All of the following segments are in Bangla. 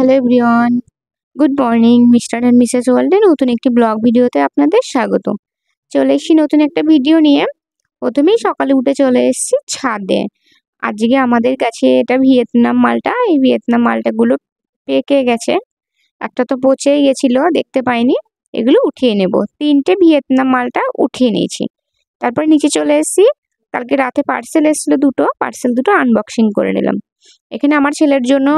Hello everyone, good morning. Mister and Mrs ওয়ার্ল্ডের নতুন একটি ব্লগ ভিডিওতে আপনাদের স্বাগত। চলে এসেছি নতুন একটা ভিডিও নিয়ে। প্রথমেই সকালে উঠে চলে এসেছি ছাদে। আজকে আমাদের কাছে এটা ভিয়েতনাম মালটা, এই ভিয়েতনাম মালটাগুলো পেকে গেছে। একটা তো পচেই গেছিলো, দেখতে পাইনি। এগুলো উঠিয়ে নেব। 3টে ভিয়েতনাম মালটা উঠিয়ে নিয়েছি। তারপরে নিচে চলে এসেছি। কালকে রাতে পার্সেল এসেছিলো পার্সেল দুটো আনবক্সিং করে নিলাম। এখানে আমার ছেলের জন্য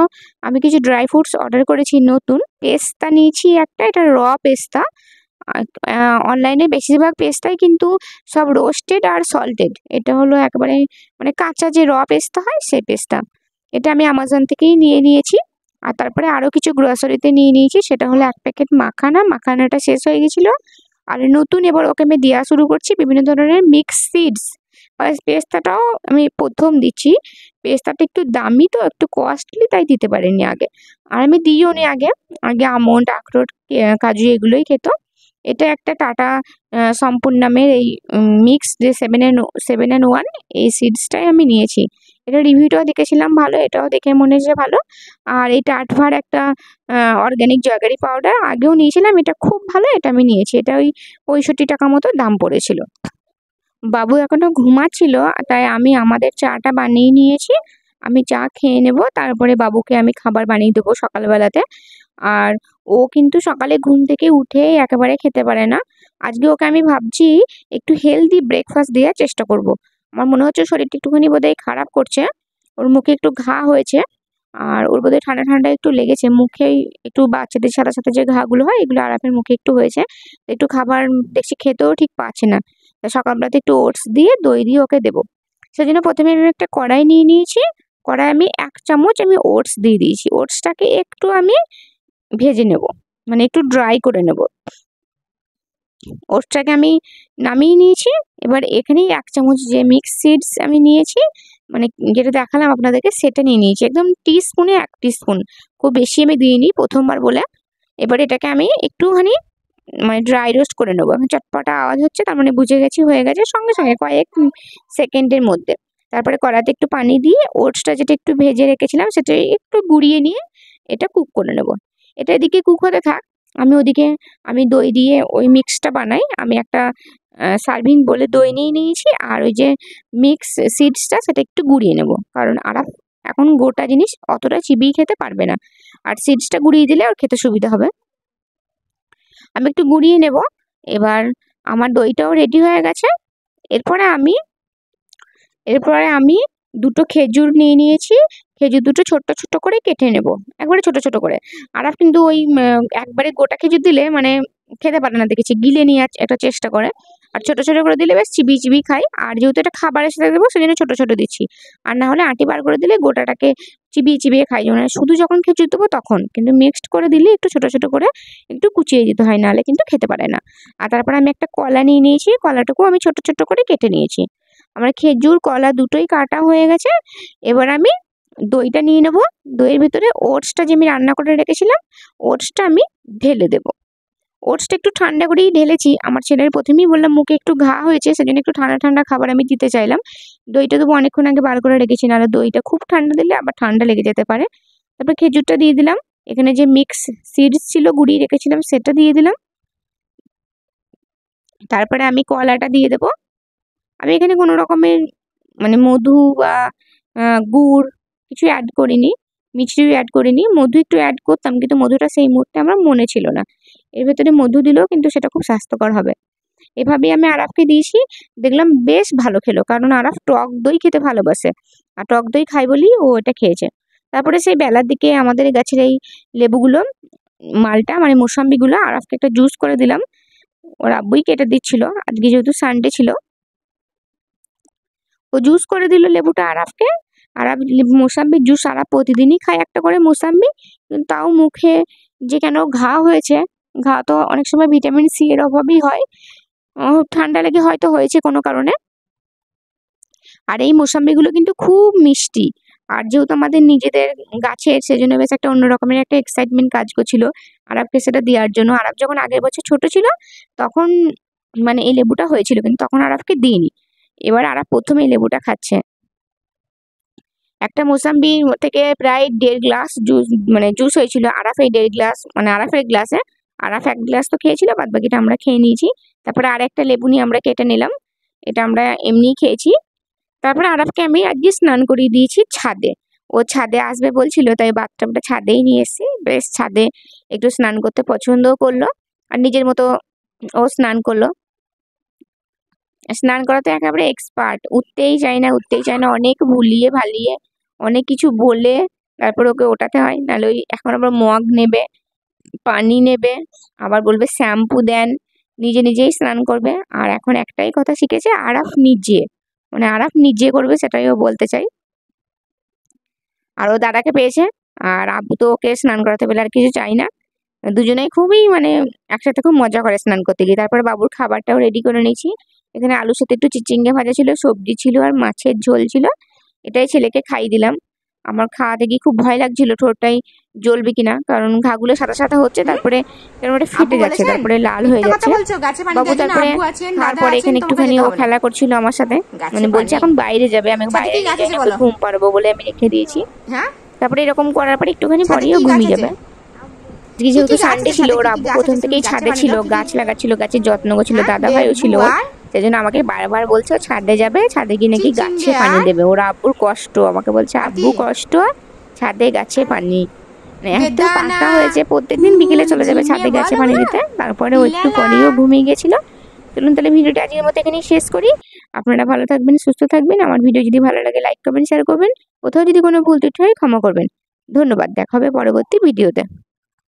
আমি কিছু ড্রাই ফ্রুটস অর্ডার করেছি নতুন। পেস্তা নিয়েছি একটা, এটা পেস্তা। অনলাইনে বেশিরভাগ পেস্তাই কিন্তু সব রোস্টেড আর সল্টেড। এটা হলো একেবারে মানে কাঁচা যে পেস্তা হয় সেই পেস্তা। এটা আমি অ্যামাজন থেকেই নিয়ে নিয়েছি। আর তারপরে আরও কিছু গ্রোসারিতে নিয়ে নিয়েছি, সেটা হলো 1 প্যাকেট মাখানাটা শেষ হয়ে গেছিলো। আর নতুন এবার ওকে আমি দেওয়া শুরু করছি বিভিন্ন ধরনের মিক্স সিডস। পেস্তাটাও আমি প্রথম দিচ্ছি। পেস্তাটা একটু দামি তো, একটু কস্টলি, তাই দিতে পারিনি আগে। আর আমি দিইও নি আগে। আগে আমন্ড, আখরোট, কাজু এগুলোই খেত। এটা একটা টাটা সম্পূর্ণ নামের এই মিক্স যে 7 in 1 এই সিডসটাই আমি নিয়েছি। এটা রিভিউটাও দেখেছিলাম ভালো, এটাও দেখে মনে হয়েছে ভালো। আর এই টাটভার একটা অর্গ্যানিক জয়গারি পাউডার আগেও নিয়েছিলাম, এটা খুব ভালো, এটা আমি নিয়েছি। এটা ওই 65 টাকা মতো দাম পড়েছিল। বাবু এখনো ঘুমাচ্ছিল, তাই আমি আমাদের চাটা বানিয়ে নিয়েছি। আমি চা খেয়ে নেব, তারপরে বাবুকে আমি খাবার বানিয়ে দেবো সকালবেলাতে। আর ও কিন্তু সকালে ঘুম থেকে উঠেই একেবারে খেতে পারে না। আজকে ওকে আমি ভাবছি একটু হেলদি ব্রেকফাস্ট দেওয়ার চেষ্টা করব। আমার মনে হচ্ছে শরীরটা একটুখানি বোধহয় খারাপ করছে। ওর মুখে একটু ঘা হয়েছে। আর ওর বোধহয় ঠান্ডা ঠান্ডা একটু লেগেছে মুখেই। একটু বাচ্চাদের সাথে সাথে যে ঘাগুলো হয়, এগুলো আরাফের মুখে একটু হয়েছে। একটু খাবার দেখছি খেতেও ঠিক পাচ্ছে না। সকালবেলাতে একটু ওটস দিয়ে দই দিয়ে ওকে দেবো। সেজন্য প্রথমে আমি একটা কড়াই নিয়ে নিয়েছি। কড়াই আমি 1 চামচ আমি ওটস দিয়ে দিয়েছি। ওটসটাকে একটু আমি ভেজে নেব, মানে একটু ড্রাই করে নেব। ওটসটাকে আমি নামিয়ে নিয়েছি। এবার এখানেই 1 চামচ যে মিক্স সিডস আমি নিয়েছি, মানে যেটা দেখালাম আপনাদেরকে, সেটা নিয়ে নিয়েছি। একদম টিস্পুনে 1 টিস্পুন, খুব বেশি আমি দিইনি প্রথমবার বলে। এবার এটাকে আমি একটুখানি মানে ড্রাই রোস্ট করে নেবো। এখন চটপটা আওয়াজ হচ্ছে, তার মানে বুঝে গেছি হয়ে গেছে সঙ্গে সঙ্গে কয়েক সেকেন্ডের মধ্যে। তারপরে কড়াইতে একটু পানি দিয়ে ওটসটা যেটা একটু ভেজে রেখেছিলাম সেটা একটু গুঁড়িয়ে নিয়ে এটা কুক করে নেব। এটা এদিকে কুক হতে থাক, আমি ওদিকে আমি দই দিয়ে ওই মিক্সটা বানাই। আমি একটা সার্ভিং বলে দই নিয়ে নিয়েছি। আর ওই যে মিক্স সিডসটা সেটা একটু গুঁড়িয়ে নেব, কারণ আরাফ এখন গোটা জিনিস অতটা চিবিয়ে খেতে পারবে না। আর সিডসটা গুঁড়িয়ে দিলে ওর খেতে সুবিধা হবে। আমি একটু গুঁড়িয়ে নেব। এবার আমার দইটাও রেডি হয়ে গেছে। এরপরে আমি 2টো খেজুর নিয়ে নিয়েছি। খেজুর দুটো ছোট্ট ছোট্ট করে কেটে নেব, একবারে ছোট ছোট করে। আরাফ কিন্তু ওই একবারে গোটা খেজুর দিলে মানে খেতে পারে না, দেখেছি গিলে নেওয়ার একটা চেষ্টা করে। আর ছোট ছোট করে দিলে বেশ চিবিয়ে চিবিয়ে খাই। আর যেহেতু এটা খাবারের সাথে দেবো, সেজন্য ছোট ছোট দিচ্ছি। আর না হলে আঁটি বার করে দিলে গোটাটাকে চিবিয়ে চিবিয়ে খাই। মানে শুধু যখন খেজুর দেবো তখন, কিন্তু মিক্সড করে দিলে একটু ছোট ছোট করে একটু কুচিয়ে দিতে হয়, নাহলে কিন্তু খেতে পারে না। আর তারপরে আমি একটা কলা নিয়ে নিয়েছি, কলাটাকেও আমি ছোট ছোট করে কেটে নিয়েছি। আমার খেজুর কলা দুটোই কাটা হয়ে গেছে। এবার আমি দইটা নিয়ে নেব। দইয়ের ভিতরে ওটসটা যে আমি রান্না করে রেখেছিলাম, ওটসটা আমি ঢেলে দেবো। ওটসটা একটু ঠান্ডা করেই ঢেলেছি। আমার ছেলের প্রথমেই বললাম মুখে একটু ঘা হয়েছে, সেজন্য একটু ঠান্ডা ঠান্ডা খাবার আমি দিতে চাইলাম। দইটা দেবো অনেকক্ষণ আগে বার করে রেখেছি, নাহলে দইটা খুব ঠান্ডা দিলে আবার ঠান্ডা লেগে যেতে পারে। তারপর খেজুরটা দিয়ে দিলাম। এখানে যে মিক্স সিডস ছিল গুঁড়িয়ে রেখেছিলাম সেটা দিয়ে দিলাম। তারপরে আমি কলাটা দিয়ে দেবো। আমি এখানে কোনো রকমের মানে মধু বা গুড় কিছু অ্যাড করিনি, মিছরিও অ্যাড করিনি। মধু একটু অ্যাড করতাম, কিন্তু মধুটা সেই মুহূর্তে আমার মনে ছিল না। এর ভেতরে মধু দিলেও কিন্তু সেটা খুব স্বাস্থ্যকর হবে। এভাবেই আমি আরাফকে দিয়েছি। দেখলাম বেশ ভালো খেলো, কারণ আরাফ টক দই খেতে ভালোবাসে। আর টক দই খাই বলেই ও এটা খেয়েছে। তারপরে সেই বেলার দিকে আমাদের গাছের এই লেবুগুলো, মালটা মানে মোসাম্বিগুলো, আরাফকে একটা জুস করে দিলাম। ওর আব্বুই কেটে দিচ্ছিল, আজকে যেহেতু সানডে ছিল। ও জুস করে দিল লেবুটা আরাফকে। আরাফ মোসাম্বির জুস আরাফ প্রতিদিনই খায় একটা করে মোসাম্বি, কিন্তু তাও মুখে যে কেন ঘা হয়েছে। ঘা তো অনেক সময় ভিটামিন সি এর অভাবই হয়। ঠান্ডা লেগে হয়তো হয়েছে কোনো কারণে। আর এই মোসাম্বিগুলো কিন্তু খুব মিষ্টি। আর যেহেতু আমাদের নিজেদের গাছের, সেজন্য বেশ একটা অন্য রকমের একটা এক্সাইটমেন্ট কাজ করছিল আরাফকে সেটা দেওয়ার জন্য। আরাফ যখন আগের বছর ছোট ছিল তখন মানে এই লেবুটা হয়েছিল, কিন্তু তখন আরাফকে দিইনি। এবার আরাফ প্রথমে এই লেবুটা খাচ্ছে। একটা মোসাম্বি থেকে প্রায় 1.5 গ্লাস জুস মানে জুস হয়েছিল। আরাফ এই 1.5 গ্লাস মানে আরাফের গ্লাসে আরাফ 1 গ্লাস তো খেয়েছিল, বাদ বাকিটা আমরা খেয়ে নিয়েছি। তারপরে আরেকটা লেবু নিয়ে আমরা কেটে নিলাম, এটা আমরা এমনিই খেয়েছি। তারপরে আরাফকে আমি আজকে স্নান করিয়ে দিয়েছি ছাদে। ও ছাদে আসবে বলছিল, তাই বাথটাবটা ছাদেই নিয়ে এসেছি। বেশ ছাদে একটু স্নান করতে পছন্দও করলো আর নিজের মতো ও স্নান করলো। স্নান করাতে একেবারে এক্সপার্ট, উঠতেই চায় না, অনেক ভুলিয়ে ভালিয়ে অনেক কিছু বলে তারপরে ওকে ওঠাতে হয়। নাহলে ওই এখন আবার মগ নেবে, পানি নেবে, আবার বলবে শ্যাম্পু দেন, নিজেই স্নান করবে। আর এখন একটাই কথা শিখেছে, আরাফ নিজে করবে, সেটাই ও বলতে চাই। আর ও দাদাকে পেয়েছে, আর আব্বু তো ওকে স্নান করাতে পেলে আর কিছু চাই না। দুজনেই খুবই মানে একসাথে খুব মজা করে স্নান করতে গিয়ে। তারপরে বাবুর খাবারটাও রেডি করে নিয়েছি। এখানে আলুর সাথে একটু চিচিঙ্গা ভাজা ছিল, সবজি ছিল আর মাছের ঝোল ছিল। এটাই ছেলেকে খাইয়ে দিলাম। আমার খাওয়াতে গিয়ে খুব ভয় লাগছিল ঠোঁটটাই জ্বলবে কিনা, কারণ ঘাগুলো সাদা হচ্ছে, তারপরে ফেটে যাচ্ছে, তারপরে লাল হয়ে যাচ্ছে। বাবু তারপরে খাওয়ার পরে এখানে একটুখানি ও খেলা করছিল আমার সাথে, মানে বলছে এখন বাইরে যাবে, আমি বাইরে ঘুম পারবো বলে আমি রেখে দিয়েছি। তারপরে এরকম করার পরে একটুখানি পরেও ঘুমিয়ে যাবে। যেহেতু সানডে ছিল, ওর আব্বু প্রথম থেকেই ছাদে ছিল, গাছ লাগাচ্ছিল, গাছের যত্ন করছিল, দাদা ভাইও ছিল, সেই জন্য আমাকে বারবার বলছে ছাদে যাবে, ছাদে গিয়ে নাকি গাছে পানি দেবে। ওর আব্বুর কষ্ট, আমাকে বলছে আব্বু কষ্ট, ছাদে গাছে পানি। এত পাকা হয়েছে, প্রত্যেকদিন বিকেলে চলে যাবে ছাদে গাছে পানি দিতে। তারপরে ও একটু পরেও ঘুমিয়ে গেছিল। চলুন তাহলে ভিডিওটা আজকের মতো এখানেই শেষ করি। আপনারা ভালো থাকবেন, সুস্থ থাকবেন। আমার ভিডিও যদি ভালো লাগে লাইক করবেন, শেয়ার করবেন। কোথাও যদি কোনো ভুল ত্রুটি হয় ক্ষমা করবেন। ধন্যবাদ, দেখা হবে পরবর্তী ভিডিওতে।